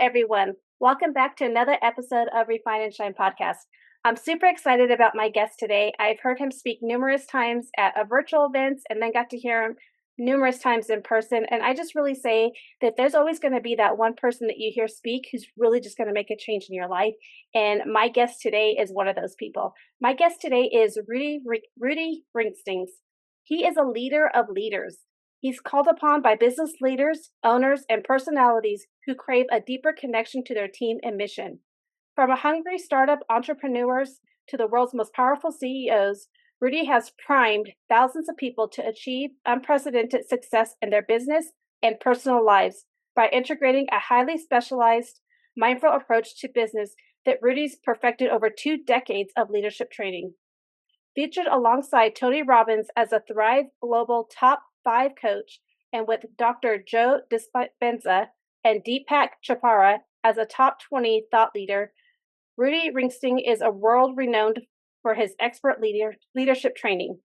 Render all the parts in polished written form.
everyone. Welcome back to another episode of Refine and Shine podcast. I'm super excited about my guest today. I've heard him speak numerous times at virtual events and then got to hear him numerous times in person. And I just really say that there's always going to be that one person that you hear speak who's really just going to make a change in your life. And my guest today is one of those people. My guest today is Rudi Riekstins. He is a leader of leaders. He's called upon by business leaders, owners, and personalities who crave a deeper connection to their team and mission. From a hungry startup entrepreneurs to the world's most powerful CEOs, Rudi has primed thousands of people to achieve unprecedented success in their business and personal lives by integrating a highly specialized, mindful approach to business that Rudi's perfected over 2 decades of leadership training. Featured alongside Tony Robbins as a Thrive Global Top 5 coach, and with Dr. Joe Dispenza and Deepak Chopra as a top 20 thought leader, Rudi Riekstins is a world renowned for his expert leadership training.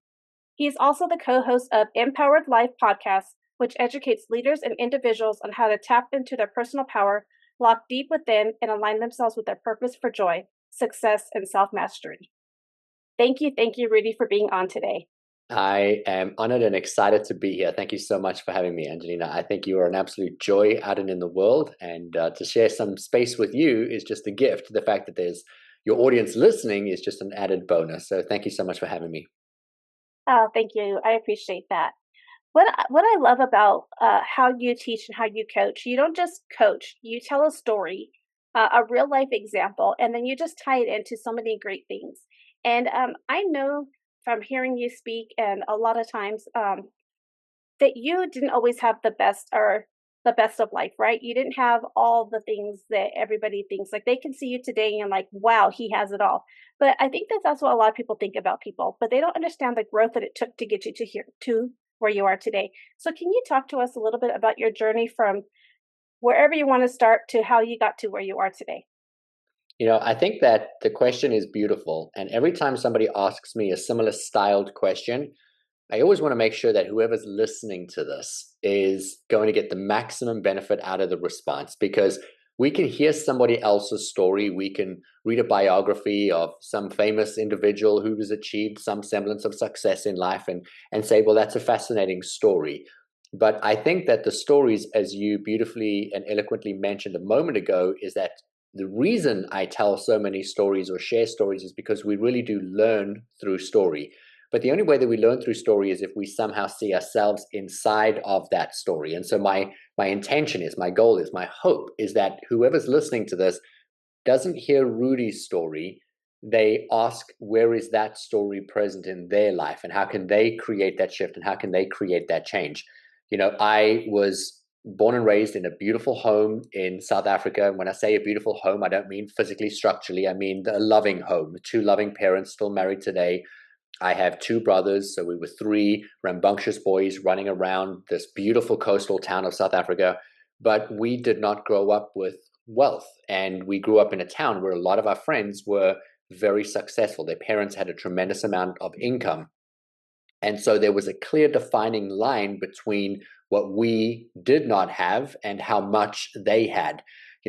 He is also the co-host of Empowered Life podcast, which educates leaders and individuals on how to tap into their personal power, lock deep within, and align themselves with their purpose for joy, success, and self-mastery. Thank you, Rudi, for being on today. I am honored and excited to be here. Thank you so much for having me, Angelina. I think you are an absolute joy out and in the world, and to share some space with you is just a gift. The fact that there's your audience listening is just an added bonus. So thank you so much for having me. Oh, thank you. I appreciate that. What I love about how you teach and how you coach, you don't just coach, you tell a story, a real life example, and then you just tie it into so many great things. And I know from hearing you speak and a lot of times that you didn't always have the best of life, right? You didn't have all the things that everybody thinks. Like they can see you today and like, wow, he has it all. But I think that's what a lot of people think about people, but they don't understand the growth that it took to get you to here, to where you are today. So can you talk to us a little bit about your journey from wherever you want to start to how you got to where you are today? I think that the question is beautiful. And every time somebody asks me a similar styled question, I always want to make sure that whoever's listening to this is going to get the maximum benefit out of the response, because we can hear somebody else's story. We can read a biography of some famous individual who has achieved some semblance of success in life and say, well, that's a fascinating story. But I think that the stories, as you beautifully and eloquently mentioned a moment ago, is that the reason I tell so many stories or share stories is because we really do learn through story. But the only way that we learn through story is if we somehow see ourselves inside of that story. And so my intention is, my goal is, my hope is that whoever's listening to this doesn't hear Rudi's story. They ask, where is that story present in their life? And how can they create that shift? And how can they create that change? I was born and raised in a beautiful home in South Africa. And when I say a beautiful home, I don't mean physically, structurally. I mean a loving home. 2 loving parents, still married today. I have 2 brothers, so we were 3 rambunctious boys running around this beautiful coastal town of South Africa. But we did not grow up with wealth. And we grew up in a town where a lot of our friends were very successful. Their parents had a tremendous amount of income. And so there was a clear defining line between what we did not have and how much they had.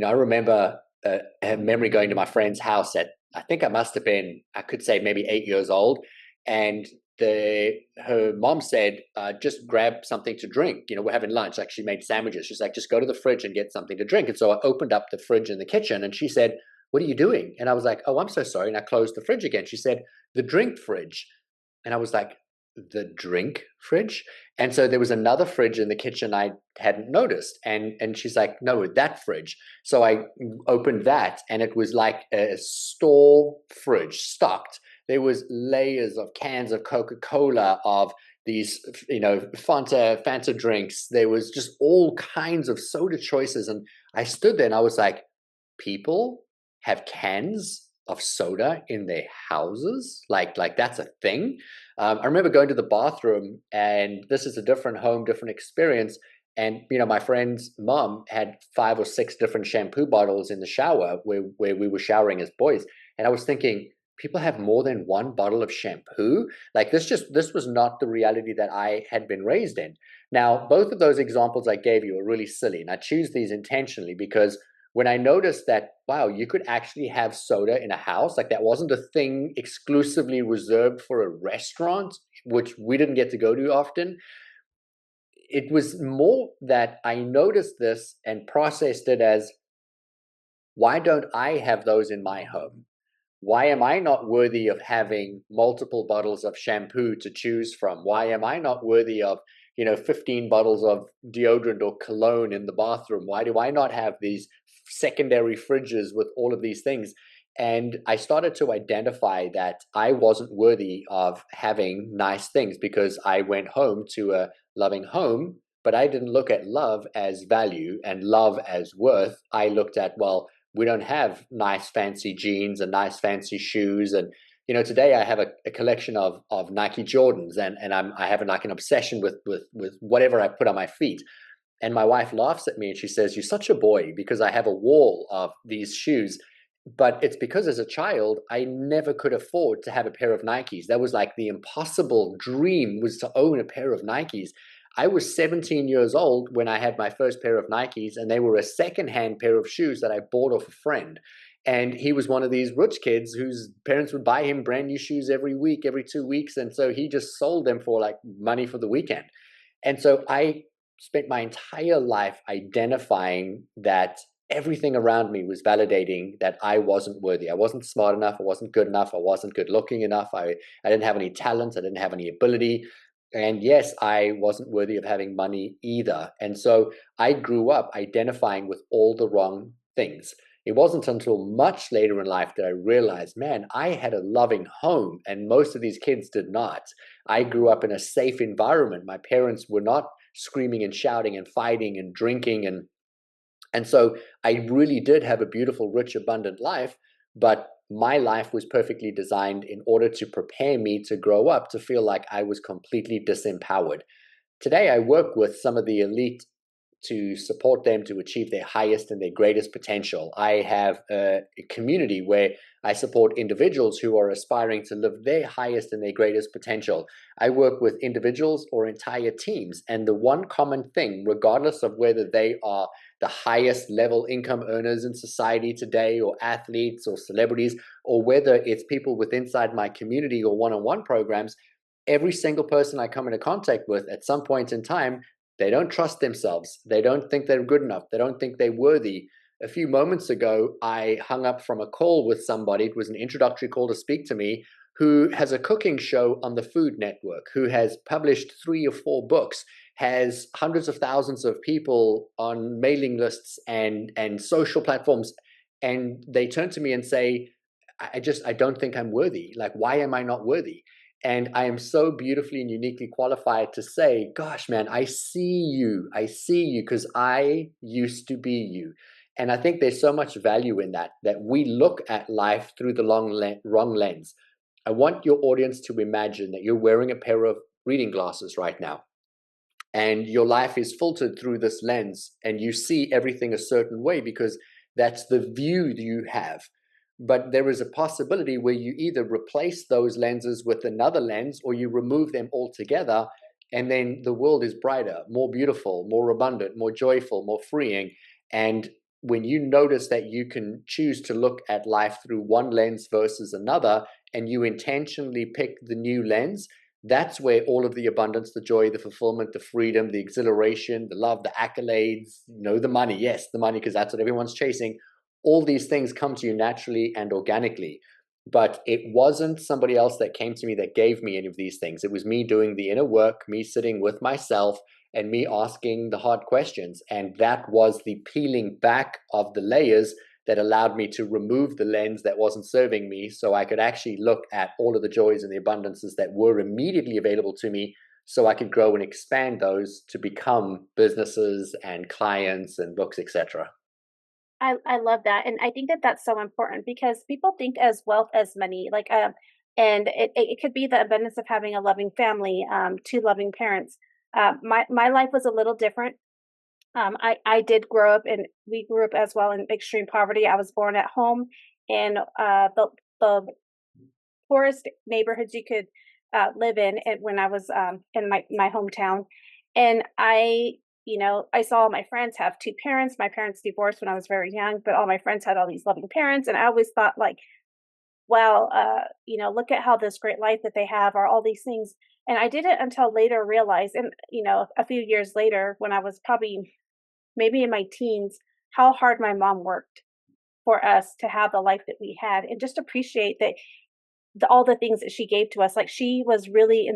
I remember a memory going to my friend's house at, I think I must have been, I could say maybe 8 years old. And her mom said, just grab something to drink. We're having lunch. Like she made sandwiches. She's like, just go to the fridge and get something to drink. And so I opened up the fridge in the kitchen and she said, what are you doing? And I was like, oh, I'm so sorry. And I closed the fridge again. She said, the drink fridge. And I was like, the drink fridge? And so there was another fridge in the kitchen I hadn't noticed. And she's like, no, that fridge. So I opened that and it was like a store fridge stocked. There was layers of cans of Coca-Cola, of these, Fanta drinks. There was just all kinds of soda choices. And I stood there and I was like, people have cans of soda in their houses? Like that's a thing? I remember going to the bathroom, and this is a different home, different experience. And, my friend's mom had 5 or 6 different shampoo bottles in the shower where we were showering as boys. And I was thinking, people have more than 1 bottle of shampoo? Like this was not the reality that I had been raised in. Now, both of those examples I gave you are really silly. And I choose these intentionally because when I noticed that, wow, you could actually have soda in a house, like that wasn't a thing exclusively reserved for a restaurant, which we didn't get to go to often. It was more that I noticed this and processed it as, why don't I have those in my home? Why am I not worthy of having multiple bottles of shampoo to choose from? Why am I not worthy of, 15 bottles of deodorant or cologne in the bathroom? Why do I not have these secondary fridges with all of these things? And I started to identify that I wasn't worthy of having nice things because I went home to a loving home, but I didn't look at love as value and love as worth. I looked at, well, we don't have nice fancy jeans and nice fancy shoes. And today I have a collection of Nike Jordans, and I have like an obsession with whatever I put on my feet. And my wife laughs at me and she says, "You're such a boy," because I have a wall of these shoes. But it's because as a child, I never could afford to have a pair of Nikes. That was like the impossible dream, was to own a pair of Nikes. I was 17 years old when I had my first pair of Nikes, and they were a secondhand pair of shoes that I bought off a friend. And he was one of these rich kids whose parents would buy him brand new shoes every week, every 2 weeks. And so he just sold them for like money for the weekend. And so I spent my entire life identifying that everything around me was validating that I wasn't worthy. I wasn't smart enough. I wasn't good enough. I wasn't good looking enough. I didn't have any talent. I didn't have any ability. And yes, I wasn't worthy of having money either. And so I grew up identifying with all the wrong things. It wasn't until much later in life that I realized, man, I had a loving home, and most of these kids did not. I grew up in a safe environment. My parents were not screaming and shouting and fighting and drinking, and so I really did have a beautiful, rich, abundant life, but my life was perfectly designed in order to prepare me to grow up to feel like I was completely disempowered. Today, I work with some of the elite to support them to achieve their highest and their greatest potential. I have a community where I support individuals who are aspiring to live their highest and their greatest potential. I work with individuals or entire teams, and the one common thing, regardless of whether they are the highest level income earners in society today, or athletes or celebrities, or whether it's people with inside my community or one-on-one programs, every single person I come into contact with at some point in time, they don't trust themselves. They don't think they're good enough. They don't think they're worthy. A few moments ago, I hung up from a call with somebody. It was an introductory call to speak to me, who has a cooking show on the Food Network, who has published 3 or 4 books, has hundreds of thousands of people on mailing lists and social platforms. And they turn to me and say, I don't think I'm worthy. Like, why am I not worthy? And I am so beautifully and uniquely qualified to say, gosh, man, I see you. I see you because I used to be you. And I think there's so much value in that, that we look at life through the wrong lens. I want your audience to imagine that you're wearing a pair of reading glasses right now, and your life is filtered through this lens, and you see everything a certain way because that's the view you have. But there is a possibility where you either replace those lenses with another lens, or you remove them altogether, and then the world is brighter, more beautiful, more abundant, more joyful, more freeing. And when you notice that you can choose to look at life through one lens versus another, and you intentionally pick the new lens, that's where all of the abundance, the joy, the fulfillment, the freedom, the exhilaration, the love, the accolades, the money, yes, the money, because that's what everyone's chasing. All these things come to you naturally and organically. But it wasn't somebody else that came to me that gave me any of these things. It was me doing the inner work, me sitting with myself, and me asking the hard questions. And that was the peeling back of the layers that allowed me to remove the lens that wasn't serving me, so I could actually look at all of the joys and the abundances that were immediately available to me, so I could grow and expand those to become businesses and clients and books, etc. I love that, and I think that that's so important because people think as wealth as money, and it could be the abundance of having a loving family, 2 loving parents. My life was a little different. I did grow up, and we grew up as well in extreme poverty. I was born at home in the poorest neighborhoods you could live in, and when I was in my hometown, and I I saw my friends have two parents. My parents divorced when I was very young, but all my friends had all these loving parents. And I always thought, like, well, look at how this great life that they have, or all these things. And I didn't until later realize, and, a few years later, when I was probably maybe in my teens, how hard my mom worked for us to have the life that we had, and just appreciate that all the things that she gave to us. Like, she was really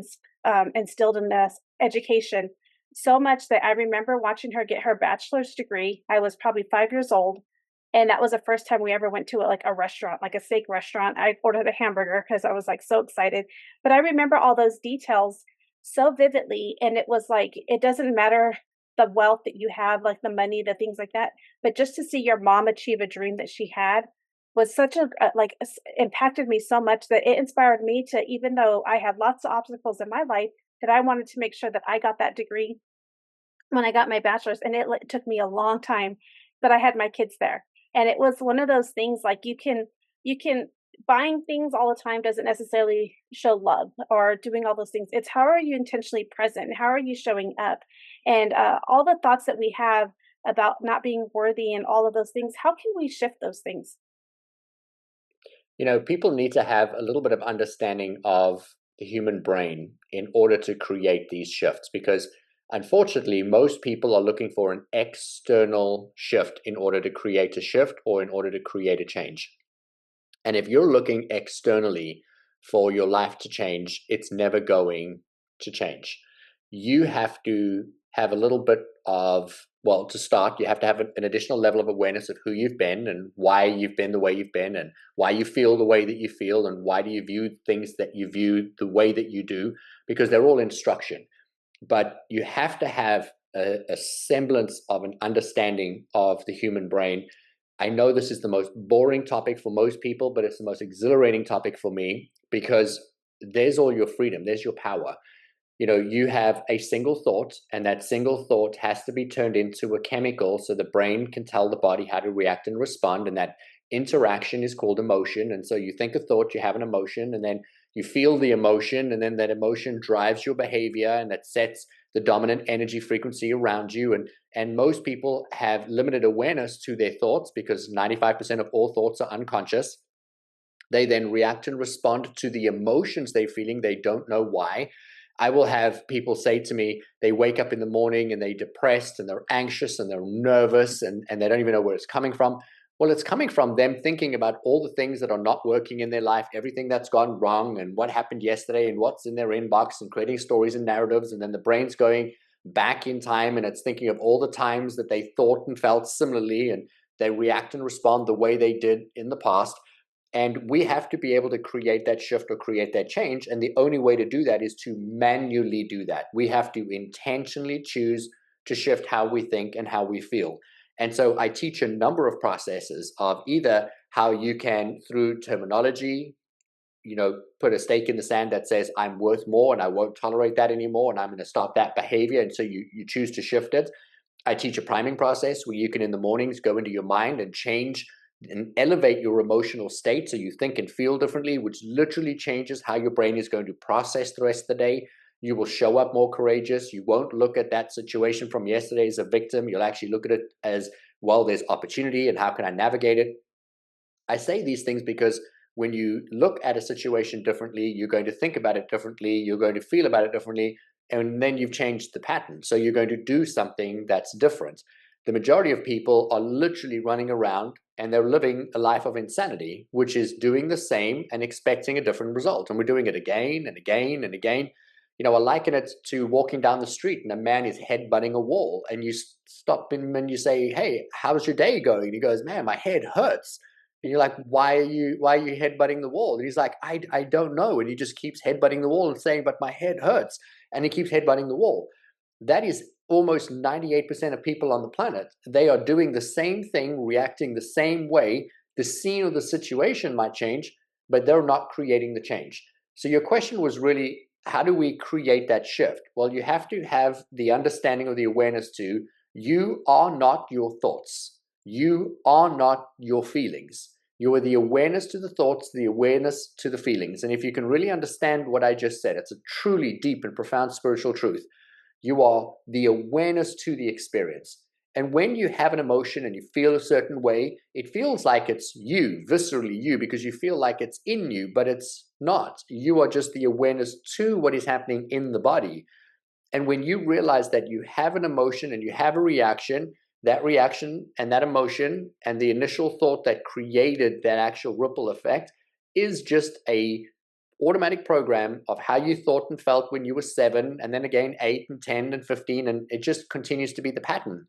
instilled in us education so much that I remember watching her get her bachelor's degree. I was probably 5 years old. And that was the first time we ever went to like a restaurant, like a steak restaurant. I ordered a hamburger because I was like so excited. But I remember all those details so vividly. And it was like, it doesn't matter the wealth that you have, like the money, the things like that. But just to see your mom achieve a dream that she had was such impacted me so much that it inspired me to, even though I had lots of obstacles in my life, that I wanted to make sure that I got that degree when I got my bachelor's. And it took me a long time, but I had my kids there. And it was one of those things, like, you can buying things all the time doesn't necessarily show love, or doing all those things. It's how are you intentionally present? How are you showing up? And all the thoughts that we have about not being worthy and all of those things, how can we shift those things? People need to have a little bit of understanding of the human brain in order to create these shifts, because unfortunately, most people are looking for an external shift in order to create a shift or in order to create a change. And if you're looking externally for your life to change, it's never going to change. You have to have a little bit of, well, to start, you have to have an additional level of awareness of who you've been and why you've been the way you've been and why you feel the way that you feel and why do you view things that you view the way that you do, because they're all instruction. But you have to have a semblance of an understanding of the human brain. I know this is the most boring topic for most people, but it's the most exhilarating topic for me, because there's all your freedom, there's your power. You have a single thought, and that single thought has to be turned into a chemical so the brain can tell the body how to react and respond. And that interaction is called emotion. And so you think a thought, you have an emotion, and then you feel the emotion, and then that emotion drives your behavior, and that sets the dominant energy frequency around you. And most people have limited awareness to their thoughts because 95% of all thoughts are unconscious. They then react and respond to the emotions they're feeling. They don't know why. I will have people say to me, they wake up in the morning and they're depressed and they're anxious and they're nervous, and they don't even know where it's coming from. Well, it's coming from them thinking about all the things that are not working in their life, everything that's gone wrong, and what happened yesterday, and what's in their inbox, and creating stories and narratives. And then the brain's going back in time and it's thinking of all the times that they thought and felt similarly, and they react and respond the way they did in the past. And we have to be able to create that shift or create that change. And the only way to do that is to manually do that. We have to intentionally choose to shift how we think and how we feel. And so I teach a number of processes of either how you can, through terminology, put a stake in the sand that says, I'm worth more and I won't tolerate that anymore, and I'm going to stop that behavior. And so you choose to shift it. I teach a priming process where you can, in the mornings, go into your mind and change and elevate your emotional state so you think and feel differently, which literally changes how your brain is going to process the rest of the day. You will show up more courageous. You won't look at that situation from yesterday as a victim. You'll actually look at it as, well, there's opportunity and how can I navigate it? I say these things because when you look at a situation differently, you're going to think about it differently, you're going to feel about it differently, and then you've changed the pattern. So you're going to do something that's different. The majority of people are literally running around and they're living a life of insanity, which is doing the same and expecting a different result. And we're doing it again and again and again. I liken it to walking down the street and a man is headbutting a wall, and you stop him and you say, hey, how's your day going? And he goes, man, my head hurts. And you're like, why are you headbutting the wall? And he's like, I don't know. And he just keeps headbutting the wall and saying, but my head hurts. And he keeps headbutting the wall. That is almost 98% of people on the planet. They are doing the same thing, reacting the same way. The scene or the situation might change, but they're not creating the change. So your question was really, how do we create that shift? Well, you have to have the understanding or the awareness to, you are not your thoughts. You are not your feelings. You are the awareness to the thoughts, the awareness to the feelings. And if you can really understand what I just said, it's a truly deep and profound spiritual truth. You are the awareness to the experience. And when you have an emotion and you feel a certain way, it feels like it's you, viscerally you, because you feel like it's in you, but it's not. You are just the awareness to what is happening in the body. And when you realize that you have an emotion and you have a reaction, that reaction and that emotion and the initial thought that created that actual ripple effect is just a automatic program of how you thought and felt when you were 7, and then again 8 and 10 and 15, and it just continues to be the pattern.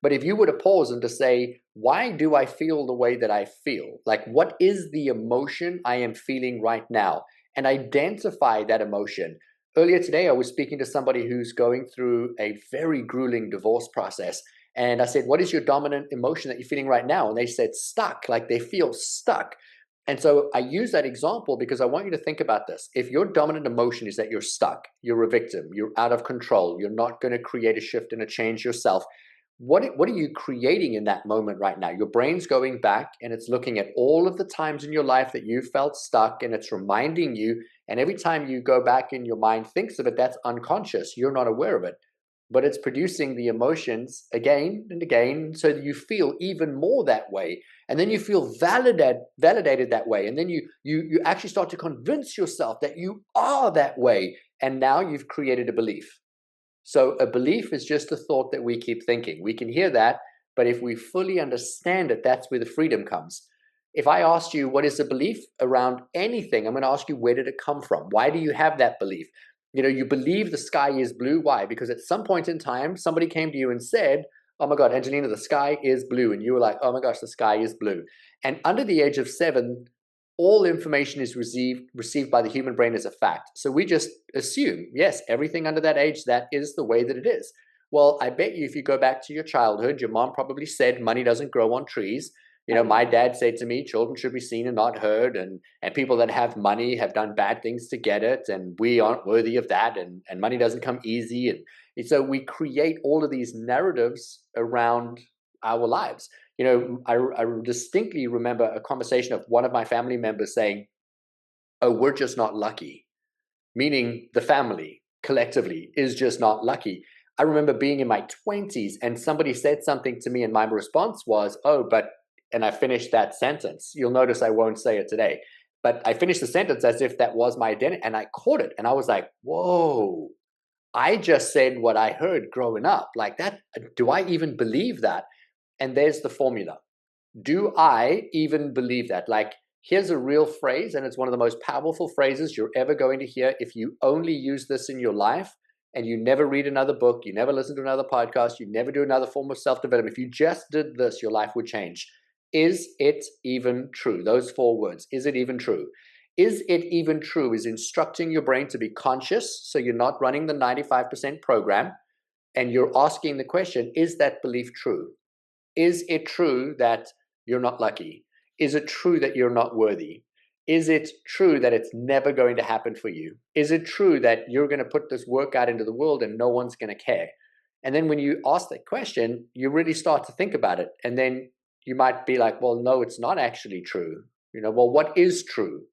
But if you were to pause and to say, why do I feel the way that I feel? Like, what is the emotion I am feeling right now? And identify that emotion. Earlier today, I was speaking to somebody who's going through a very grueling divorce process. And I said, what is your dominant emotion that you're feeling right now? And they said, stuck, like they feel stuck. And so I use that example because I want you to think about this. If your dominant emotion is that you're stuck, you're a victim, you're out of control, you're not going to create a shift and a change yourself, what are you creating in that moment right now? Your brain's going back and it's looking at all of the times in your life that you felt stuck, and it's reminding you. And every time you go back and your mind thinks of it, that's unconscious. You're not aware of it, but it's producing the emotions again and again so that you feel even more that way. And then you feel validated that way. And then you actually start to convince yourself that you are that way. And now you've created a belief. So a belief is just a thought that we keep thinking. We can hear that, but if we fully understand it, that's where the freedom comes. If I asked you, what is a belief around anything? I'm going to ask you, where did it come from? Why do you have that belief? You believe the sky is blue. Why? Because at some point in time, somebody came to you and said, oh my God, Angelina, the sky is blue. And you were like, oh my gosh, the sky is blue. And under the age of 7, all information is received by the human brain as a fact. So we just assume, yes, everything under that age, that is the way that it is. Well, I bet you if you go back to your childhood, your mom probably said money doesn't grow on trees. My dad said to me, children should be seen and not heard, and people that have money have done bad things to get it, and we aren't worthy of that, and money doesn't come easy. And so we create all of these narratives around our lives. I distinctly remember a conversation of one of my family members saying, oh, we're just not lucky, meaning the family collectively is just not lucky. I remember being in my 20s and somebody said something to me, and my response was, oh, but, and I finished that sentence. You'll notice I won't say it today, but I finished the sentence as if that was my identity, and I caught it. And I was like, whoa, I just said what I heard growing up. Like that, do I even believe that? And there's the formula. Do I even believe that? Like, here's a real phrase, and it's one of the most powerful phrases you're ever going to hear if you only use this in your life and you never read another book, you never listen to another podcast, you never do another form of self-development. If you just did this, your life would change. Is it even true? Those 4 words. Is it even true? Is it even true is instructing your brain to be conscious, so you're not running the 95% program, and you're asking the question, is that belief true? Is it true that you're not lucky? Is it true that you're not worthy? Is it true that it's never going to happen for you? Is it true that you're going to put this work out into the world and no one's going to care? And then when you ask that question, you really start to think about it. And then you might be like, well, no, it's not actually true. Well, what is true?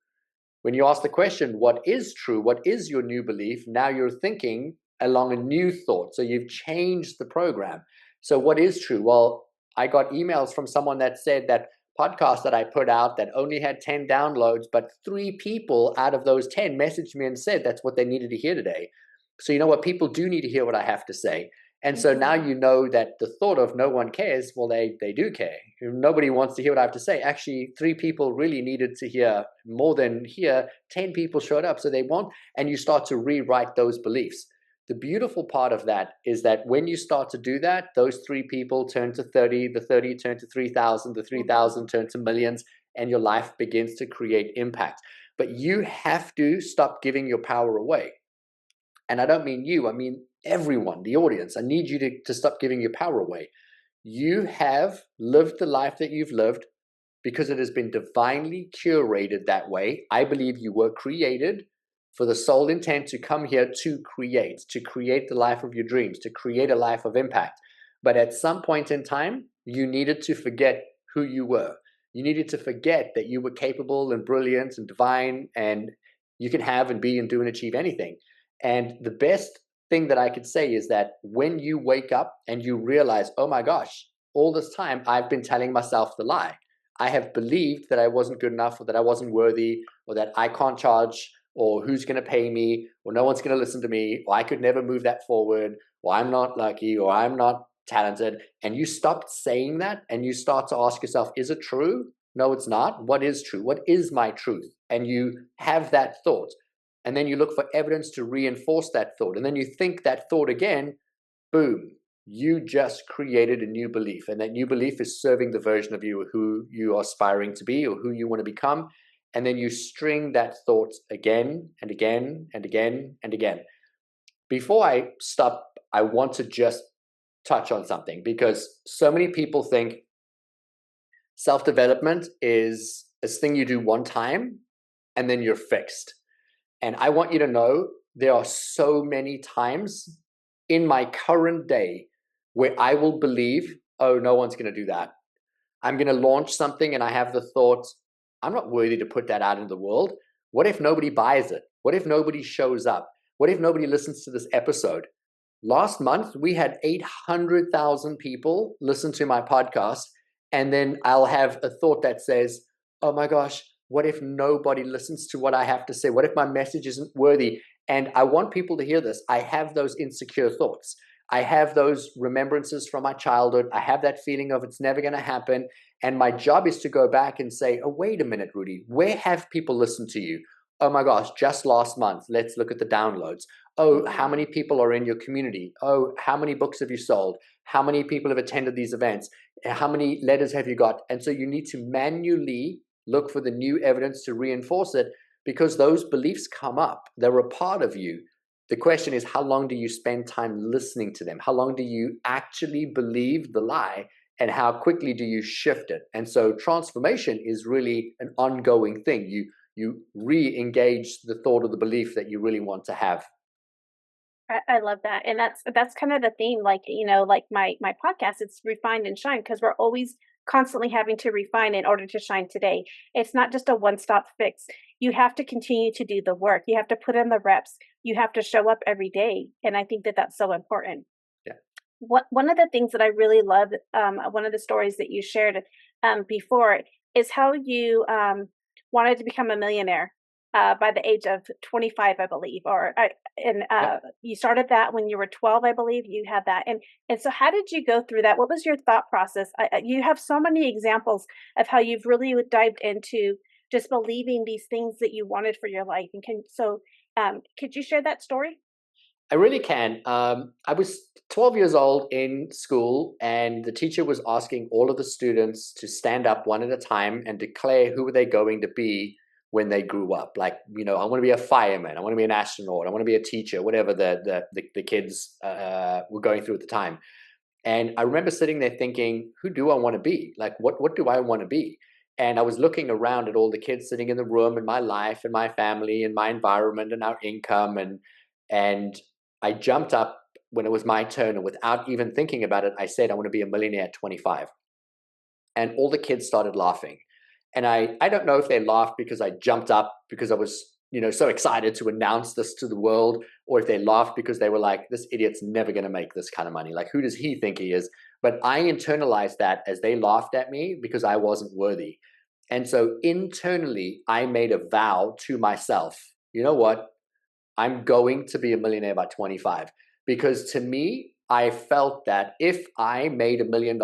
When you ask the question, what is true? What is your new belief? Now you're thinking along a new thought. So you've changed the program. So what is true? Well, I got emails from someone that said that podcast that I put out that only had 10 downloads, but 3 people out of those 10 messaged me and said that's what they needed to hear today. So you know what? People do need to hear what I have to say. And so now you know that the thought of no one cares, well, they do care. Nobody wants to hear what I have to say. Actually, 3 people really needed to hear more than hear. 10 people showed up, so they want, and you start to rewrite those beliefs. The beautiful part of that is that when you start to do that, those 3 people turn to 30, the 30 turn to 3,000, the 3,000 turn to millions, and your life begins to create impact. But you have to stop giving your power away. And I don't mean you, I mean everyone, the audience. I need you to stop giving your power away. You have lived the life that you've lived because it has been divinely curated that way. I believe you were created for the sole intent to come here to create the life of your dreams, to create a life of impact. But at some point in time, you needed to forget who you were. You needed to forget that you were capable and brilliant and divine, and you can have and be and do and achieve anything. And the best thing that I could say is that when you wake up and you realize, oh my gosh, all this time I've been telling myself the lie. I have believed that I wasn't good enough, or that I wasn't worthy, or that I can't charge, or who's going to pay me, or no one's going to listen to me, or I could never move that forward, or I'm not lucky, or I'm not talented. And you stop saying that and you start to ask yourself, is it true? No, it's not. What is true? What is my truth? And you have that thought. And then you look for evidence to reinforce that thought. And then you think that thought again, boom, you just created a new belief. And that new belief is serving the version of you who you are aspiring to be, or who you want to become. And then you string that thought again and again and again and again. Before I stop, I want to just touch on something, because so many people think self-development is a thing you do one time and then you're fixed. And I want you to know there are so many times in my current day where I will believe, oh, no one's going to do that. I'm going to launch something and I have the thought, I'm not worthy to put that out in the world. What if nobody buys it? What if nobody shows up? What if nobody listens to this episode? Last month, we had 800,000 people listen to my podcast. And then I'll have a thought that says, oh my gosh, what if nobody listens to what I have to say? What if my message isn't worthy? And I want people to hear this. I have those insecure thoughts. I have those remembrances from my childhood. I have that feeling of it's never going to happen. And my job is to go back and say, oh, wait a minute, Rudi, where have people listened to you? Oh my gosh, just last month. Let's look at the downloads. Oh, how many people are in your community? Oh, how many books have you sold? How many people have attended these events? How many letters have you got? And so you need to manually look for the new evidence to reinforce it, because those beliefs come up. They're a part of you. The question is, how long do you spend time listening to them? How long do you actually believe the lie? And how quickly do you shift it? And so transformation is really an ongoing thing. You re-engage the thought or the belief that you really want to have. I love that. And that's kind of the theme, like, like my podcast, it's refine and shine, because we're always constantly having to refine in order to shine today. It's not just a one-stop fix. You have to continue to do the work. You have to put in the reps. You have to show up every day. And I think that that's so important. Yeah. One of the things that I really loved, one of the stories that you shared before, is how you wanted to become a millionaire by the age of 25, I believe, Yep. you started that when you were 12, I believe. You had that, and so how did you go through that? What was your thought process? You have so many examples of how you've really dived into just believing these things that you wanted for your life, and could you share that story? I really can. I was 12 years old in school, and the teacher was asking all of the students to stand up one at a time and declare who were they going to be when they grew up. Like, I want to be a fireman, I want to be an astronaut, I want to be a teacher, whatever the kids were going through at the time. And I remember sitting there thinking, who do I want to be? Like, what do I want to be? And I was looking around at all the kids sitting in the room, and my life and my family and my environment and our income, and I jumped up when it was my turn, and without even thinking about it, I said, I want to be a millionaire at 25. And all the kids started laughing. And I don't know if they laughed because I jumped up because I was, so excited to announce this to the world, or if they laughed because they were like, this idiot's never going to make this kind of money. Like, who does he think he is? But I internalized that as they laughed at me because I wasn't worthy. And so internally, I made a vow to myself, you know what? I'm going to be a millionaire by 25. Because to me, I felt that if I made $1 million,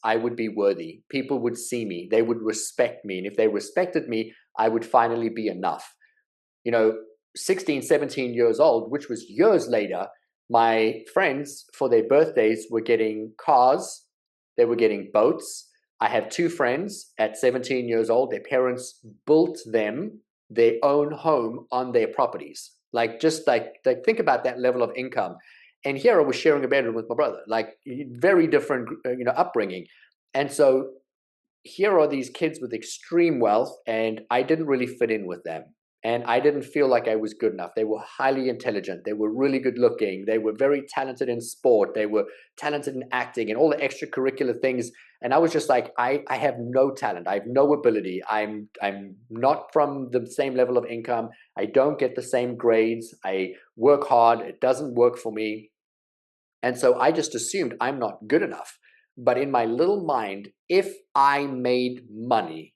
I would be worthy. People would see me, they would respect me. And if they respected me, I would finally be enough. You know, 16, 17 years old, which was years later, my friends for their birthdays were getting cars, they were getting boats. I have two friends at 17 years old, their parents built them their own home on their properties. Like, just like think about that level of income. And here I was sharing a bedroom with my brother, like very different, upbringing. And so here are these kids with extreme wealth, and I didn't really fit in with them. And I didn't feel like I was good enough. They were highly intelligent. They were really good looking. They were very talented in sport. They were talented in acting and all the extracurricular things. And I was just like, I have no talent. I have no ability. I'm not from the same level of income. I don't get the same grades. I work hard. It doesn't work for me. And so I just assumed I'm not good enough. But in my little mind, if I made money,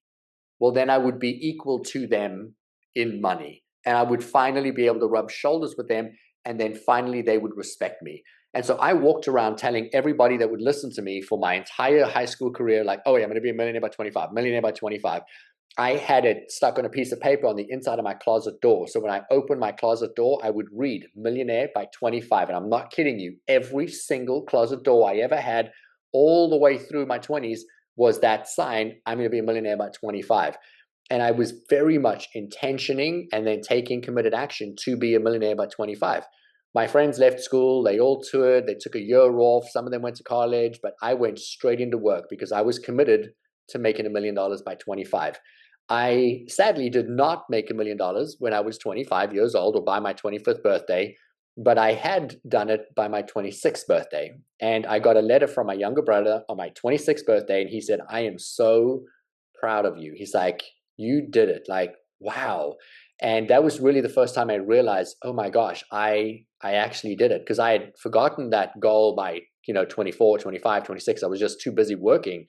well, then I would be equal to them in money. And I would finally be able to rub shoulders with them. And then finally they would respect me. And so I walked around telling everybody that would listen to me for my entire high school career, like, oh, yeah, I'm going to be a millionaire by 25, millionaire by 25. I had it stuck on a piece of paper on the inside of my closet door. So when I opened my closet door, I would read millionaire by 25. And I'm not kidding you. Every single closet door I ever had all the way through my 20s was that sign, I'm going to be a millionaire by 25. And I was very much intentioning and then taking committed action to be a millionaire by 25. My friends left school, they all toured, they took a year off, some of them went to college, but I went straight into work because I was committed to making $1 million by 25. I sadly did not make $1 million when I was 25 years old or by my 25th birthday, but I had done it by my 26th birthday. And I got a letter from my younger brother on my 26th birthday, and he said, I am so proud of you. He's like, you did it. Like, wow. And that was really the first time I realized, oh my gosh, I actually did it, because I had forgotten that goal by 24, 25, 26. I was just too busy working.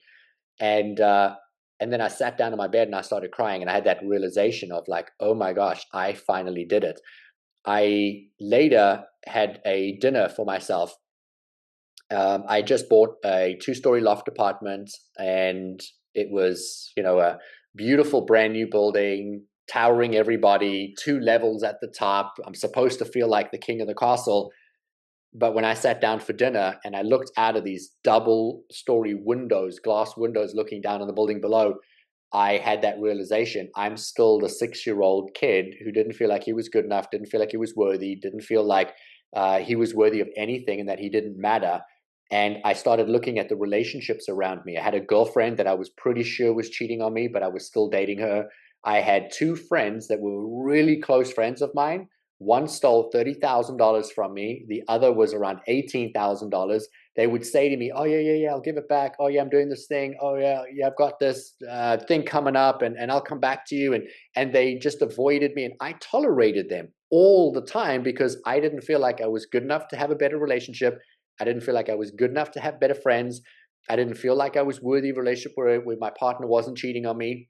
And and then I sat down in my bed and I started crying, and I had that realization of like, oh my gosh, I finally did it. I later had a dinner for myself. I just bought a 2-story loft apartment, and it was, a beautiful brand new building, towering everybody, 2 levels at the top. I'm supposed to feel like the king of the castle. But when I sat down for dinner and I looked out of these double-story windows, glass windows looking down on the building below, I had that realization. I'm still the 6-year-old kid who didn't feel like he was good enough, didn't feel like he was worthy, didn't feel like he was worthy of anything and that he didn't matter. And I started looking at the relationships around me. I had a girlfriend that I was pretty sure was cheating on me, but I was still dating her. I had 2 friends that were really close friends of mine. One stole $30,000 from me. The other was around $18,000. They would say to me, oh, yeah, yeah, yeah, I'll give it back. Oh, yeah, I'm doing this thing. Oh, yeah, yeah, I've got this thing coming up, and I'll come back to you. And they just avoided me. And I tolerated them all the time because I didn't feel like I was good enough to have a better relationship. I didn't feel like I was good enough to have better friends. I didn't feel like I was worthy of a relationship where my partner wasn't cheating on me.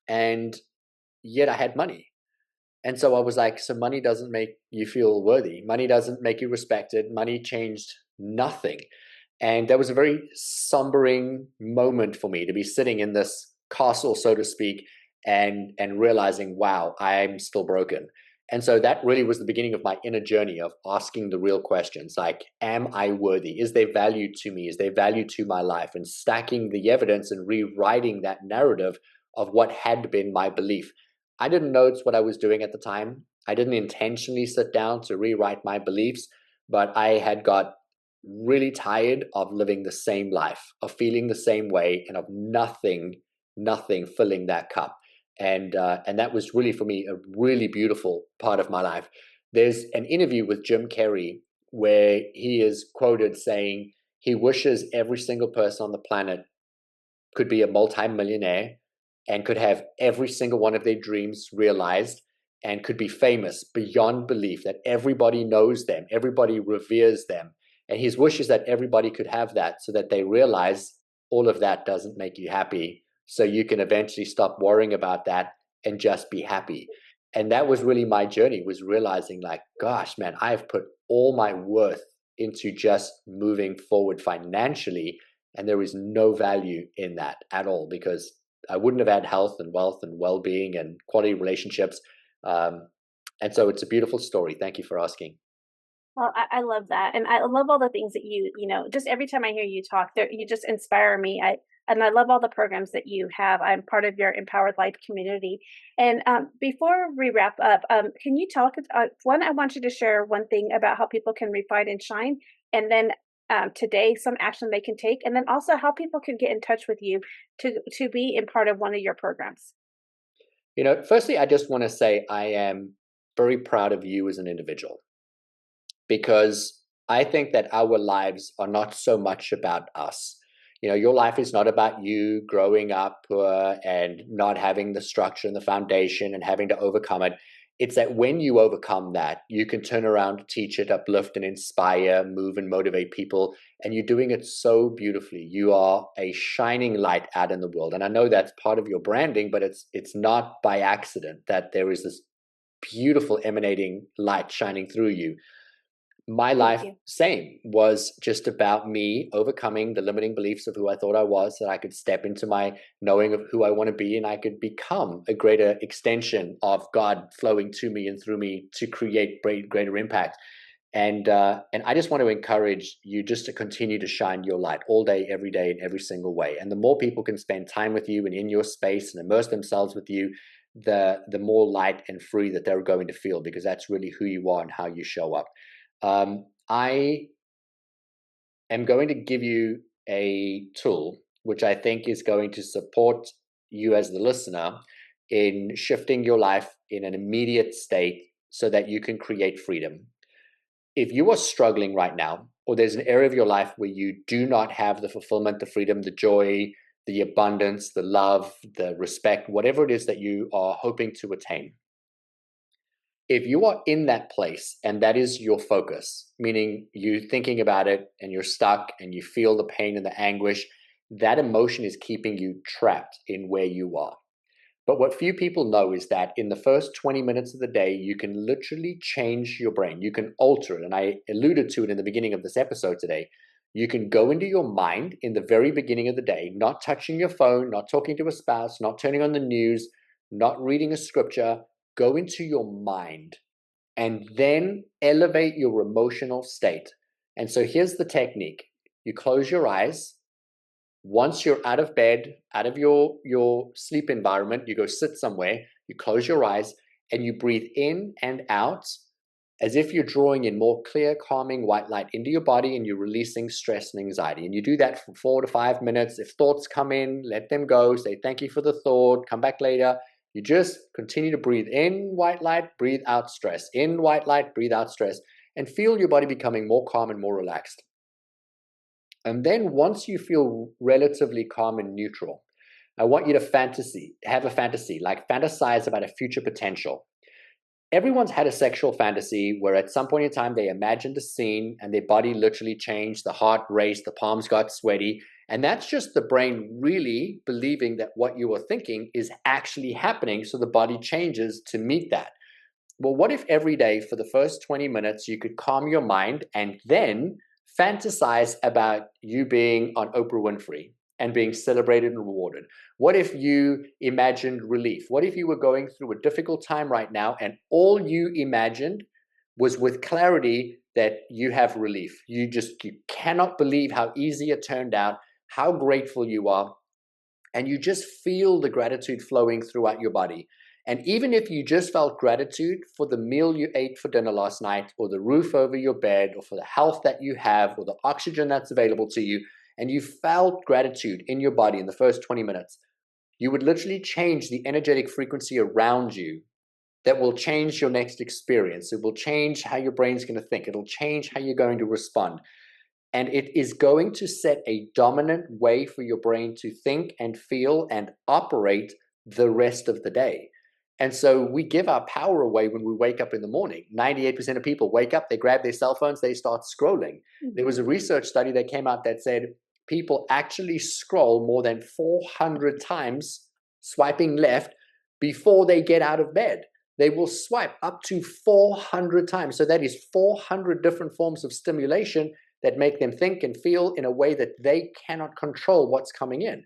And yet I had money. And so I was like, so money doesn't make you feel worthy. Money doesn't make you respected. Money changed nothing. And that was a very sombering moment for me to be sitting in this castle, so to speak, and realizing, wow, I'm still broken. And so that really was the beginning of my inner journey of asking the real questions like, am I worthy? Is there value to me? Is there value to my life? And stacking the evidence and rewriting that narrative of what had been my belief. I didn't know it's what I was doing at the time. I didn't intentionally sit down to rewrite my beliefs, but I had got really tired of living the same life, of feeling the same way, and of nothing filling that cup. And that was really for me a really beautiful part of my life. There's an interview with Jim Carrey where he is quoted saying he wishes every single person on the planet could be a multimillionaire and could have every single one of their dreams realized and could be famous beyond belief, that everybody knows them, everybody reveres them. And his wish is that everybody could have that so that they realize all of that doesn't make you happy. So you can eventually stop worrying about that and just be happy. And that was really my journey, was realizing like, gosh, man, I've put all my worth into just moving forward financially. And there is no value in that at all, because I wouldn't have had health and wealth and well-being and quality relationships. Um, and so it's a beautiful story. Thank you for asking. Well, I love that, and I love all the things that just every time I hear you talk, there you just inspire me. I love all the programs that you have. I'm part of your Empowered Life community. And before we wrap up, can you talk? One, I want you to share one thing about how people can refine and shine, and then today some action they can take, and then also how people can get in touch with you to be in part of one of your programs. Firstly, I just want to say I am very proud of you as an individual, because I think that our lives are not so much about us. Your life is not about you growing up poor and not having the structure and the foundation and having to overcome it. It's that when you overcome that, you can turn around, teach it, uplift and inspire, move and motivate people. And you're doing it so beautifully. You are a shining light out in the world. And I know that's part of your branding, but it's not by accident that there is this beautiful emanating light shining through you. My Thank life, you. same, was just about me overcoming the limiting beliefs of who I thought I was, so that I could step into my knowing of who I want to be, and I could become a greater extension of God flowing to me and through me to create greater impact. And I just want to encourage you just to continue to shine your light all day, every day, in every single way. And the more people can spend time with you and in your space and immerse themselves with you, the more light and free that they're going to feel, because that's really who you are and how you show up. I am going to give you a tool which I think is going to support you as the listener in shifting your life in an immediate state so that you can create freedom. If you are struggling right now, or there's an area of your life where you do not have the fulfillment, the freedom, the joy, the abundance, the love, the respect, whatever it is that you are hoping to attain, if you are in that place and that is your focus, meaning you thinking about it and you're stuck and you feel the pain and the anguish, that emotion is keeping you trapped in where you are. But what few people know is that in the first 20 minutes of the day, you can literally change your brain. You can alter it. And I alluded to it in the beginning of this episode today. You can go into your mind in the very beginning of the day, not touching your phone, not talking to a spouse, not turning on the news, not reading a scripture. Go into your mind and then elevate your emotional state. And so here's the technique. You close your eyes. Once you're out of bed, out of your sleep environment, you go sit somewhere, you close your eyes, and you breathe in and out as if you're drawing in more clear, calming white light into your body, and you're releasing stress and anxiety. And you do that for 4 to 5 minutes. If thoughts come in, let them go. Say thank you for the thought. Come back later. You just continue to breathe in white light, breathe out stress. In white light, breathe out stress. And feel your body becoming more calm and more relaxed. And then once you feel relatively calm and neutral, I want you to have a fantasy, like fantasize about a future potential. Everyone's had a sexual fantasy where at some point in time they imagined a scene and their body literally changed, the heart raced, the palms got sweaty. And that's just the brain really believing that what you are thinking is actually happening. So the body changes to meet that. Well, what if every day for the first 20 minutes you could calm your mind and then fantasize about you being on Oprah Winfrey and being celebrated and rewarded? What if you imagined relief? What if you were going through a difficult time right now and all you imagined was with clarity that you have relief? You cannot believe how easy it turned out, how grateful you are, and you just feel the gratitude flowing throughout your body. And even if you just felt gratitude for the meal you ate for dinner last night, or the roof over your bed, or for the health that you have, or the oxygen that's available to you, and you felt gratitude in your body in the first 20 minutes, you would literally change the energetic frequency around you that will change your next experience. It will change how your brain's going to think. It'll change how you're going to respond. And it is going to set a dominant way for your brain to think and feel and operate the rest of the day. And so we give our power away when we wake up in the morning. 98% of people wake up, they grab their cell phones, they start scrolling. There was a research study that came out that said people actually scroll more than 400 times swiping left before they get out of bed. They will swipe up to 400 times. So that is 400 different forms of stimulation that make them think and feel in a way that they cannot control what's coming in.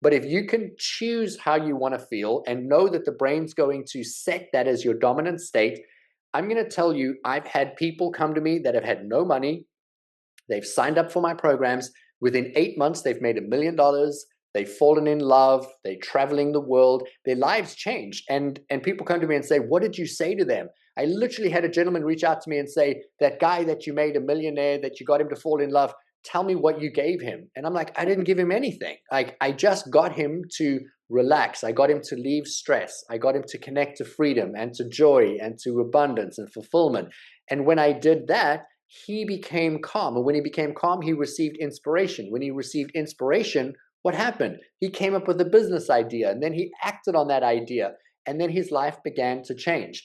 But if you can choose how you want to feel and know that the brain's going to set that as your dominant state, I'm going to tell you, I've had people come to me that have had no money. They've signed up for my programs. Within 8 months, they've made $1 million. They've fallen in love. They're traveling the world. Their lives change. And people come to me and say, what did you say to them? I literally had a gentleman reach out to me and say, that guy that you made a millionaire, that you got him to fall in love, tell me what you gave him. And I'm like, I didn't give him anything. Like, I just got him to relax. I got him to leave stress. I got him to connect to freedom and to joy and to abundance and fulfillment. And when I did that, he became calm. And when he became calm, he received inspiration. When he received inspiration, what happened? He came up with a business idea, and then he acted on that idea, and then his life began to change.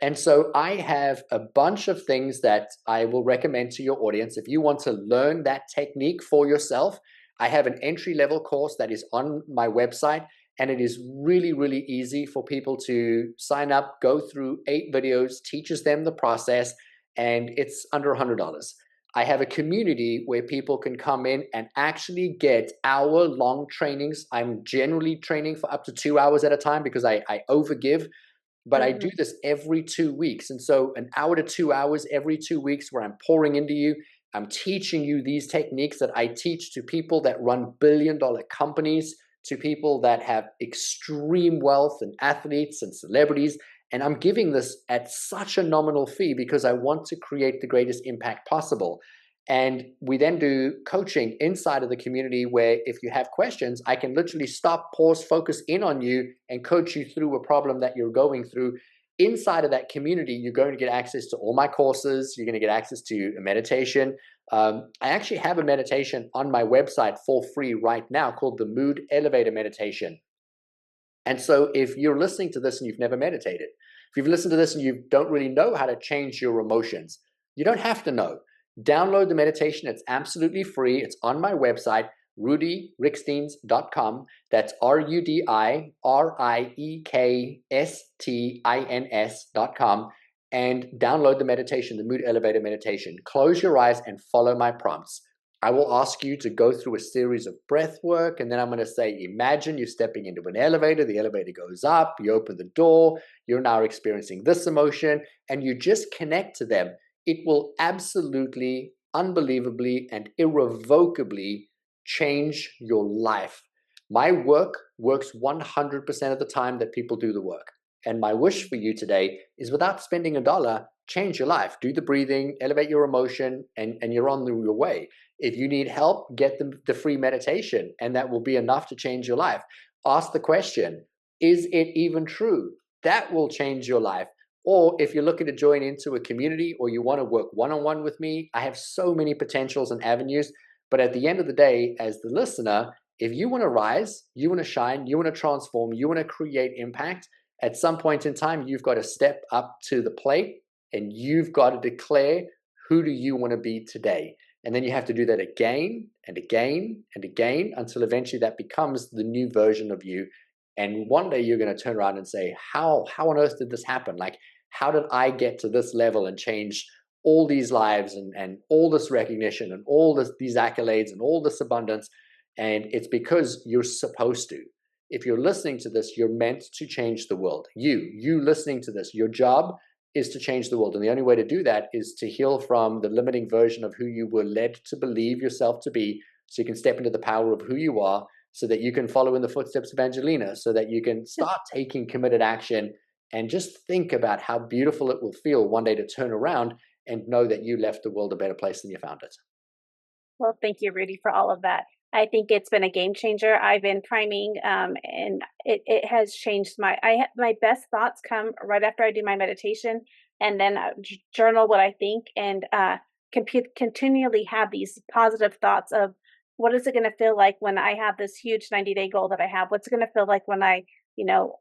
And so I have a bunch of things that I will recommend to your audience. If you want to learn that technique for yourself, I have an entry level course that is on my website, and it is really, really easy for people to sign up, go through 8 videos, teaches them the process, and it's under $100. I have a community where people can come in and actually get hour-long trainings. I'm generally training for up to 2 hours at a time because I overgive, but I do this every 2 weeks. And so an hour to 2 hours every 2 weeks where I'm pouring into you. I'm teaching you these techniques that I teach to people that run billion-dollar companies, to people that have extreme wealth and athletes and celebrities. And I'm giving this at such a nominal fee because I want to create the greatest impact possible. And we then do coaching inside of the community where if you have questions, I can literally stop, pause, focus in on you and coach you through a problem that you're going through. Inside of that community, you're going to get access to all my courses. You're going to get access to a meditation. I actually have a meditation on my website for free right now called the Mood Elevator Meditation. And so if you're listening to this and you've never meditated, if you've listened to this and you don't really know how to change your emotions, you don't have to know. Download the meditation. It's absolutely free. It's on my website, rudireekstins.com. That's RUDIRIEKSTINS.com. And download the meditation, the Mood Elevator Meditation. Close your eyes and follow my prompts. I will ask you to go through a series of breath work, and then I'm going to say, imagine you're stepping into an elevator, the elevator goes up, you open the door, you're now experiencing this emotion, and you just connect to them. It will absolutely, unbelievably, and irrevocably change your life. My work works 100% of the time that people do the work. And my wish for you today is without spending a dollar, change your life. Do the breathing, elevate your emotion, and you're on your way. If you need help, get the free meditation, and that will be enough to change your life. Ask the question, is it even true? That will change your life. Or if you're looking to join into a community or you want to work one-on-one with me, I have so many potentials and avenues. But at the end of the day, as the listener, if you want to rise, you want to shine, you want to transform, you want to create impact, at some point in time, you've got to step up to the plate and you've got to declare, who do you want to be today? And then you have to do that again and again and again until eventually that becomes the new version of you. And one day you're going to turn around and say, how on earth did this happen? Like, how did I get to this level and change all these lives and all this recognition and all these accolades and all this abundance? And it's because you're supposed to. If you're listening to this, you're meant to change the world. You listening to this, your job is to change the world. And the only way to do that is to heal from the limiting version of who you were led to believe yourself to be, so you can step into the power of who you are, so that you can follow in the footsteps of Angelina, so that you can start taking committed action and just think about how beautiful it will feel one day to turn around and know that you left the world a better place than you found it. Well, thank you, Rudi, for all of that. I think it's been a game changer. I've been priming, and it has changed my best thoughts come right after I do my meditation, and then journal what I think, and continually have these positive thoughts of what is it going to feel like when I have this huge 90-day goal that I have? What's it going to feel like when I,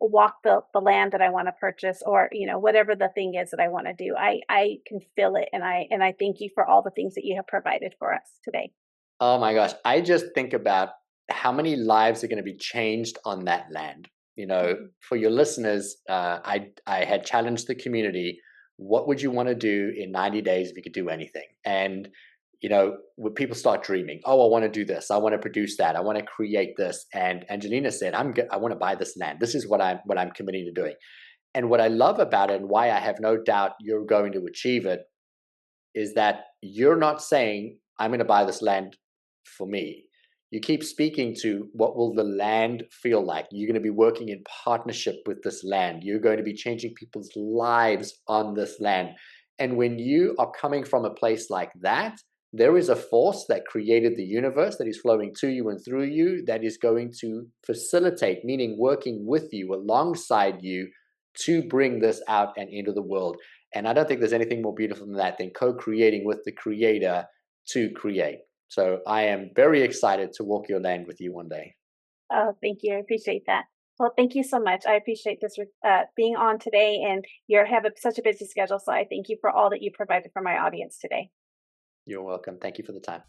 walk the land that I want to purchase, or, whatever the thing is that I want to do. I can feel it. And I thank you for all the things that you have provided for us today. Oh my gosh. I just think about how many lives are going to be changed on that land. For your listeners, I had challenged the community. What would you want to do in 90 days if you could do anything? And, when people start dreaming, oh, I want to do this. I want to produce that. I want to create this. And Angelina said, I want to buy this land. This is what I'm committing to doing. And what I love about it, and why I have no doubt you're going to achieve it, is that you're not saying, I'm going to buy this land for me. You keep speaking to, what will the land feel like? You're going to be working in partnership with this land. You're going to be changing people's lives on this land. And when you are coming from a place like that, there is a force that created the universe that is flowing to you and through you that is going to facilitate, meaning working with you, alongside you, to bring this out and into the world. And I don't think there's anything more beautiful than that, than co-creating with the creator to create. So I am very excited to walk your land with you one day. Oh, thank you. I appreciate that. Well, thank you so much. I appreciate this being on today, and you have such a busy schedule. So I thank you for all that you provided for my audience today. You're welcome. Thank you for the time.